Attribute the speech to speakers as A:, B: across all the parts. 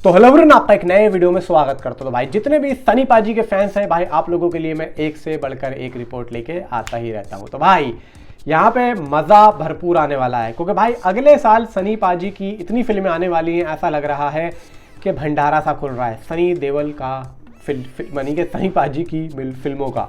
A: तो hello everyone, आपका एक नए वीडियो में स्वागत करता हूं। तो भाई जितने भी सनी पाजी के फैंस हैं भाई, आप लोगों के लिए मैं एक से बढ़कर एक रिपोर्ट लेके आता ही रहता हूं। तो भाई यहाँ पे मज़ा भरपूर आने वाला है, क्योंकि भाई अगले साल सनी पाजी की इतनी फिल्में आने वाली हैं, ऐसा लग रहा है कि भंडारा सा खुल रहा है सनी देओल का मनी के सनी पाजी की फिल्मों का।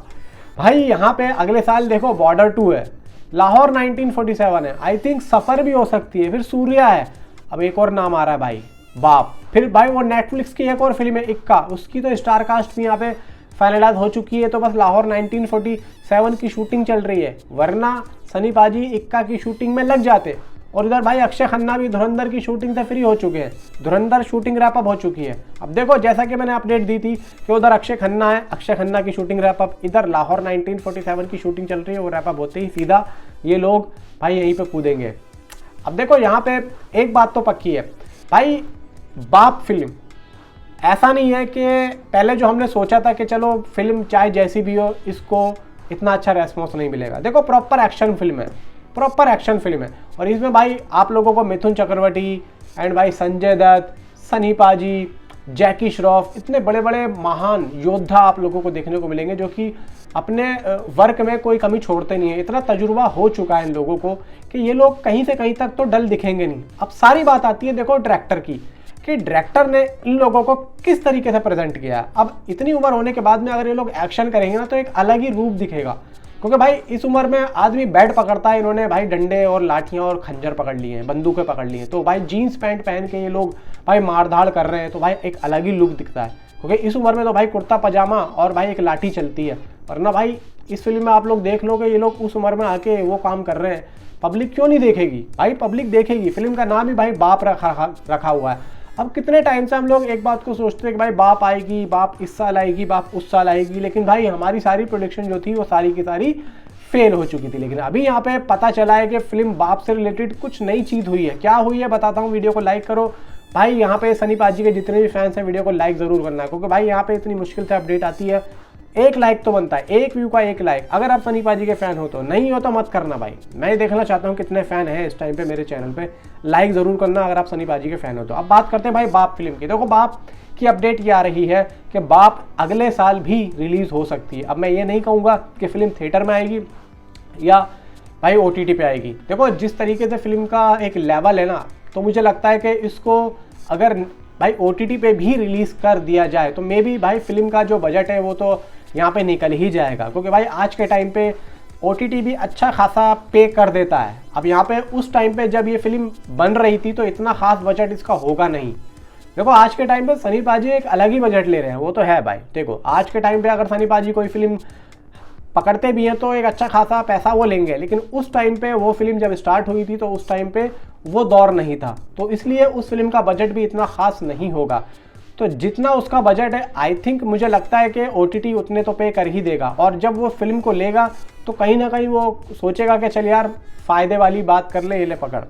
A: भाई यहाँ पे अगले साल देखो बॉर्डर 2 है, लाहौर 1947 है, आई थिंक सफ़र भी हो सकती है, फिर सूर्या है, अब एक और नाम आ रहा है भाई बाप, फिर भाई वो नेटफ्लिक्स की एक और फिल्म है इक्का, उसकी तो स्टार कास्ट भी यहाँ पे फाइनलाइज हो चुकी है। तो बस लाहौर 1947 की शूटिंग चल रही है, वरना सनी पाजी इक्का की शूटिंग में लग जाते। और इधर भाई अक्षय खन्ना भी धुरंधर की शूटिंग से फ्री हो चुके हैं, धुरंधर शूटिंग रैपअप हो चुकी है। अब देखो जैसा कि मैंने अपडेट दी थी कि उधर अक्षय खन्ना है, अक्षय खन्ना की शूटिंग रैपअप, इधर लाहौर 1947 की शूटिंग चल रही है, वो रैपअप होते ही सीधा ये लोग भाई यहीं पे कूदेंगे। अब देखो यहाँ पे एक बात तो पक्की है भाई, बाप फिल्म ऐसा नहीं है कि पहले जो हमने सोचा था कि चलो फिल्म चाहे जैसी भी हो इसको इतना अच्छा रेस्पॉन्स नहीं मिलेगा। देखो प्रॉपर एक्शन फिल्म है, प्रॉपर एक्शन फिल्म है, और इसमें भाई आप लोगों को मिथुन चक्रवर्ती एंड भाई संजय दत्त, सनी पाजी, जैकी श्रॉफ, इतने बड़े बड़े महान योद्धा आप लोगों को देखने को मिलेंगे जो कि अपने वर्क में कोई कमी छोड़ते नहीं है। इतना तजुर्बा हो चुका है इन लोगों को कि ये लोग कहीं से कहीं तक तो डल दिखेंगे नहीं। अब सारी बात आती है देखो डायरेक्टर की, कि डायरेक्टर ने इन लोगों को किस तरीके से प्रेजेंट किया है। अब इतनी उम्र होने के बाद में अगर ये लोग एक्शन करेंगे ना तो एक अलग ही रूप दिखेगा, क्योंकि भाई इस उम्र में आदमी बैट पकड़ता है, इन्होंने भाई डंडे और लाठियां और खंजर पकड़ लिए हैं, बंदूकें पकड़ ली हैं, तो भाई जीन्स पैंट पहन के ये लोग भाई मारधाड़ कर रहे हैं, तो भाई एक अलग ही लुक दिखता है। क्योंकि इस उम्र में तो भाई कुर्ता पजामा और भाई एक लाठी चलती है, वरना भाई इस फिल्म में आप लोग देख लो कि ये लोग उस उम्र में आके वो काम कर रहे हैं, पब्लिक क्यों नहीं देखेगी भाई, पब्लिक देखेगी। फिल्म का नाम ही भाई बाप रखा हुआ है। अब कितने टाइम से हम लोग एक बात को सोचते हैं कि भाई बाप आएगी, बाप इस साल आएगी, बाप उस साल आएगी, लेकिन भाई हमारी सारी प्रोडक्शन जो थी वो सारी की सारी फेल हो चुकी थी। लेकिन अभी यहाँ पे पता चला है कि फिल्म बाप से रिलेटेड कुछ नई चीज़ हुई है। क्या हुई है बताता हूँ, वीडियो को लाइक करो भाई। यहाँ पे सनी पाजी के जितने भी फैंस हैं वीडियो को लाइक जरूर करना है, क्योंकि भाई यहाँ पे इतनी मुश्किल से अपडेट आती है, एक लाइक तो बनता है, एक व्यू का एक लाइक। अगर आप सनी पाजी के फैन हो तो, नहीं हो तो मत करना भाई। मैं देखना चाहता हूँ कितने फैन हैं इस टाइम पे मेरे चैनल पे, लाइक जरूर करना अगर आप सनी पाजी के फैन हो तो। अब बात करते हैं भाई बाप फिल्म की। देखो बाप की अपडेट ये आ रही है कि बाप अगले साल भी रिलीज हो सकती है। अब मैं ये नहीं कहूँगा कि फिल्म थिएटर में आएगी या भाई OTT पे आएगी। देखो जिस तरीके से फिल्म का एक लेवल है ना, तो मुझे लगता है कि इसको अगर भाई OTT पे भी रिलीज कर दिया जाए तो मे बी भाई फिल्म का जो बजट है वो तो यहाँ पे निकल ही जाएगा, क्योंकि भाई आज के टाइम पे OTT भी अच्छा खासा पे कर देता है। अब यहाँ पे उस टाइम पे जब ये फिल्म बन रही थी तो इतना खास बजट इसका होगा नहीं। देखो आज के टाइम पे सनी पाजी एक अलग ही बजट ले रहे हैं, वो तो है भाई। देखो आज के टाइम पे अगर सनी पाजी कोई फिल्म पकड़ते भी हैं तो एक अच्छा खासा पैसा वो लेंगे, लेकिन उस टाइम पे वो फिल्म जब स्टार्ट हुई थी तो उस टाइम पे वो दौर नहीं था, तो इसलिए उस फिल्म का बजट भी इतना खास नहीं होगा। तो जितना उसका बजट है आई थिंक मुझे लगता है कि OTT उतने तो पे कर ही देगा, और जब वो फिल्म को लेगा तो कहीं ना कहीं वो सोचेगा कि चल यार फ़ायदे वाली बात कर ले, ये ले पकड़।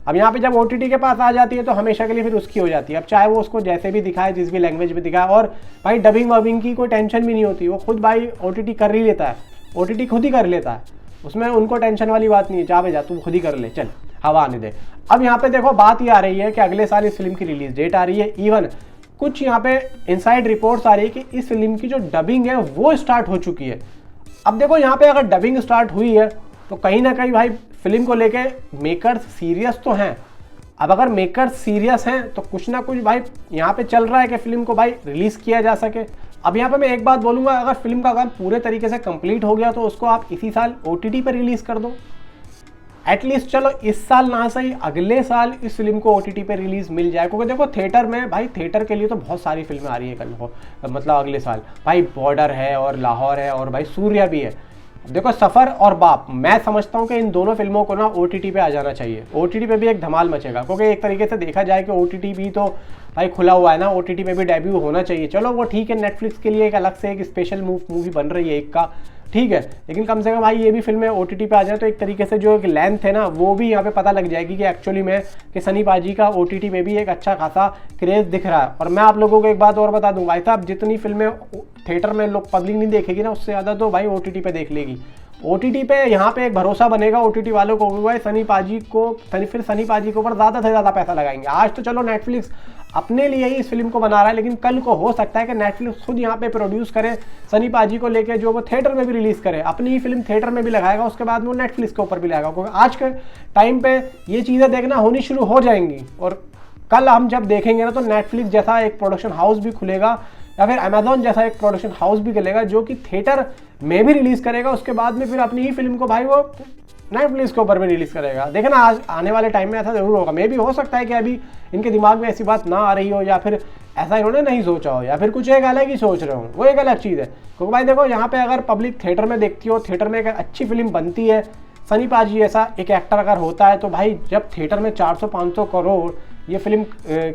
A: अब यहाँ पे जब OTT के पास आ जाती है तो हमेशा के लिए फिर उसकी हो जाती है। अब चाहे वो उसको जैसे भी दिखाए, जिस भी लैंग्वेज में दिखाए, और भाई डबिंग वबिंग की कोई टेंशन भी नहीं होती, वो खुद भाई OTT कर ही लेता है, OTT खुद ही कर लेता है, उसमें उनको टेंशन वाली बात नहीं है, जा जा तू खुद ही कर ले, चल हवा आने दे। अब यहाँ पे देखो बात ये आ रही है कि अगले साल इस फिल्म की रिलीज डेट आ रही है, इवन कुछ यहाँ पे इनसाइड रिपोर्ट्स आ रही है कि इस फिल्म की जो डबिंग है वो स्टार्ट हो चुकी है। अब देखो यहाँ पे अगर डबिंग स्टार्ट हुई है तो कहीं ना कहीं भाई फिल्म को लेके मेकर्स सीरियस तो हैं। अब अगर मेकर्स सीरियस हैं तो कुछ ना कुछ भाई यहाँ पे चल रहा है कि फिल्म को भाई रिलीज किया जा सके। अब यहाँ पे मैं एक बात बोलूँगा, अगर फिल्म का काम पूरे तरीके से कंप्लीट हो गया तो उसको आप इसी साल OTT पर रिलीज कर दो एटलीस्ट। चलो इस साल ना सही, अगले साल इस फिल्म को OTT पे रिलीज मिल जाए, क्योंकि देखो थिएटर में भाई, थिएटर के लिए तो बहुत सारी फिल्में आ रही है मतलब अगले साल भाई बॉर्डर है और लाहौर है और भाई सूर्या भी है। देखो सफ़र और बाप, मैं समझता हूँ कि इन दोनों फिल्मों को ना OTT पे आ जाना चाहिए, OTT पे भी एक धमाल मचेगा, क्योंकि एक तरीके से देखा जाए कि OTT भी तो भाई खुला हुआ है ना, OTT पे भी डेब्यू होना चाहिए। चलो वो ठीक है, नेटफ्लिक्स के लिए एक अलग से एक स्पेशल मूवी बन रही है एक का, ठीक है, लेकिन कम से कम भाई ये भी फिल्में OTT पे आ जाए तो एक तरीके से जो एक लेंथ है ना वो भी यहाँ पे पता लग जाएगी कि एक्चुअली में कि सनी पाजी का OTT पे भी एक अच्छा खासा क्रेज दिख रहा है। और मैं आप लोगों को एक बात और बता दूँ भाई साहब, जितनी फिल्में थिएटर में लोग पब्लिक नहीं देखेगी ना, उससे ज़्यादा तो भाई OTT पे देख लेगी। OTT पे यहाँ पे एक भरोसा बनेगा OTT वालों को, भाई सनी पाजी को फिर सनी पाजी के ऊपर ज़्यादा से ज़्यादा पैसा लगाएंगे। आज तो चलो नेटफ्लिक्स अपने लिए ही इस फिल्म को बना रहा है, लेकिन कल को हो सकता है कि नेटफ्लिक्स खुद यहाँ पे प्रोड्यूस करे, सनी पाजी को लेके जो वो थिएटर में भी रिलीज करे, अपनी ही फिल्म थिएटर में भी लगाएगा, उसके बाद में वो नेटफ्लिक्स के ऊपर भी लगाएगा। क्योंकि आज के टाइम पे ये चीज़ें देखना होनी शुरू हो जाएंगी, और कल हम जब देखेंगे ना तो नेटफ्लिक्स जैसा एक प्रोडक्शन हाउस भी खुलेगा या फिर अमेजोन जैसा एक प्रोडक्शन हाउस भी खुलेगा जो कि थिएटर में भी रिलीज करेगा, उसके बाद में फिर अपनी ही फिल्म को भाई वो नेटफ्लिक्स के ऊपर भी रिलीज करेगा। देखना आज आने वाले टाइम में ऐसा जरूर होगा। मे भी हो सकता है कि अभी इनके दिमाग में ऐसी बात ना आ रही हो, या फिर ऐसा इन्होंने नहीं सोचा हो, या फिर कुछ एक अलग ही सोच रहे हो, वो एक अलग चीज़ है। क्योंकि भाई देखो यहाँ पे अगर पब्लिक थिएटर में देखती हो, थिएटर में एक अच्छी फिल्म बनती है, सनी पाजी ऐसा एक एक्टर अगर होता है, तो भाई जब थिएटर में 400-500 करोड़ ये फिल्म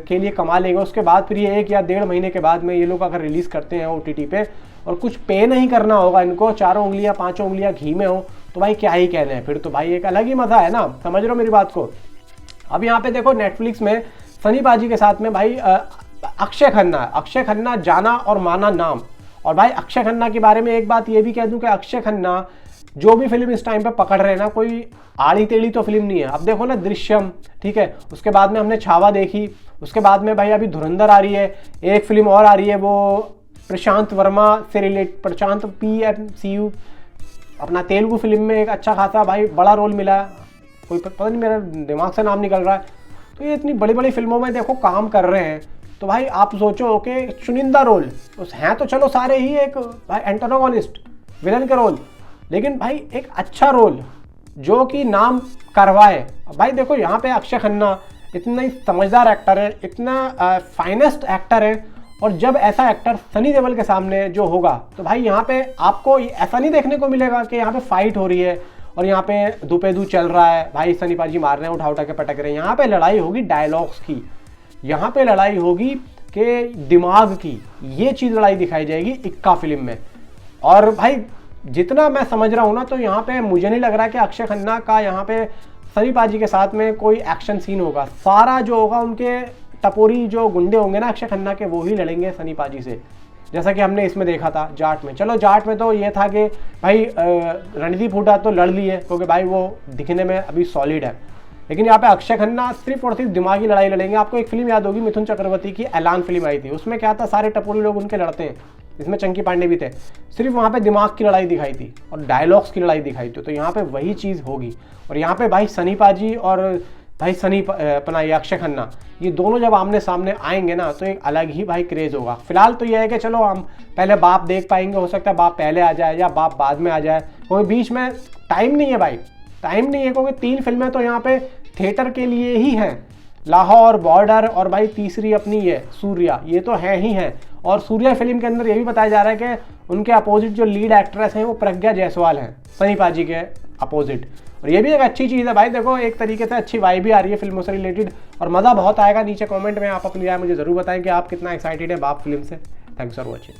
A: के लिए कमा लेंगे, उसके बाद फिर ये 1 या 1.5 महीने के बाद में ये लोग अगर रिलीज़ करते हैं OTT पे और कुछ पे नहीं करना होगा इनको, 4 उंगलियां 5 उंगलियां घी में हो, तो भाई क्या ही कहने हैं, फिर तो भाई एक अलग ही मज़ा है ना। समझ रहे हो मेरी बात को। अब यहाँ पे देखो नेटफ्लिक्स में सनी पाजी के साथ में भाई अक्षय खन्ना जाना और माना नाम। और भाई अक्षय खन्ना के बारे में एक बात ये भी कह दूं कि अक्षय खन्ना जो भी फिल्म इस टाइम पे पकड़ रहे हैं ना, कोई आड़ी टेढ़ी तो फिल्म नहीं है। अब देखो ना दृश्यम, ठीक है, उसके बाद में हमने छावा देखी, उसके बाद में भाई अभी धुरंधर आ रही है, एक फिल्म और आ रही है वो प्रशांत वर्मा से प्रशांत PMCU अपना तेलुगु फिल्म में एक अच्छा खासा भाई बड़ा रोल मिला है, कोई पता नहीं मेरे दिमाग से नाम निकल रहा है। तो ये इतनी बड़ी बड़ी फिल्मों में देखो काम कर रहे हैं, तो भाई आप सोचो कि चुनिंदा रोल उस हैं तो चलो सारे ही एक भाई एंटागोनिस्ट विलन के रोल, लेकिन भाई एक अच्छा रोल जो कि नाम करवाए। भाई देखो यहाँ पे अक्षय खन्ना इतना ही समझदार एक्टर है, इतना फाइनेस्ट एक्टर है, और जब ऐसा एक्टर सनी देओल के सामने जो होगा तो भाई यहाँ पे आपको ऐसा नहीं देखने को मिलेगा कि यहाँ पे फाइट हो रही है और यहाँ पे दुपेदू चल रहा है, भाई सनी पाजी मार रहे हैं, उठा के पटक रहे हैं। यहाँ पे लड़ाई होगी डायलॉग्स की, यहाँ पे लड़ाई होगी कि दिमाग की, ये चीज़ लड़ाई दिखाई जाएगी इक्का फिल्म में। और भाई जितना मैं समझ रहा हूँ ना, तो यहाँ पे मुझे नहीं लग रहा कि अक्षय खन्ना का यहाँ पे सनी पाजी के साथ में कोई एक्शन सीन होगा। सारा जो होगा उनके टपोरी जो गुंडे होंगे ना अक्षय खन्ना के, वो ही लड़ेंगे सनी पाजी से, जैसा कि हमने इसमें देखा था जाट में। चलो जाट में तो ये था कि भाई रणदीप हुड्डा तो लड़ लिए क्योंकि भाई वो दिखने में अभी सॉलिड है, लेकिन यहाँ पे अक्षय खन्ना सिर्फ और सिर्फ दिमागी लड़ाई लड़ेंगे। आपको एक फिल्म याद होगी मिथुन चक्रवर्ती की ऐलान फिल्म आई थी, उसमें क्या था, सारे टपोरी लोग उनके लड़ते हैं, इसमें चंकी पांडे भी थे, सिर्फ वहाँ पे दिमाग की लड़ाई दिखाई थी और डायलॉग्स की लड़ाई दिखाई थी। तो यहाँ पे वही चीज़ होगी। और यहाँ पे भाई सनी पाजी और भाई अपना ये अक्षय खन्ना, ये दोनों जब आमने सामने आएंगे ना तो एक अलग ही भाई क्रेज होगा। फिलहाल तो ये है कि चलो हम पहले बाप देख पाएंगे, हो सकता है बाप पहले आ जाए या बाप बाद में आ जाए, कोई बीच में टाइम नहीं है भाई, टाइम नहीं है, क्योंकि 3 फिल्में तो यहाँ पे थिएटर के लिए ही हैं, लाहौर, बॉर्डर और भाई तीसरी अपनी ये सूर्या, ये तो है ही हैं। और सूर्या फिल्म के अंदर ये भी बताया जा रहा है कि उनके अपोजिट जो लीड एक्ट्रेस हैं वो प्रज्ञा जायसवाल हैं, सनी पाजी के अपोजिट। और ये भी एक अच्छी चीज़ है भाई, देखो एक तरीके से अच्छी वाइब भी आ रही है फिल्मों से रिलेटेड और मज़ा बहुत आएगा। नीचे कमेंट में आप अपनी राय मुझे ज़रूर बताएं कि आप कितना एक्साइटेड है बाप फिल्म से। Thanks for watching.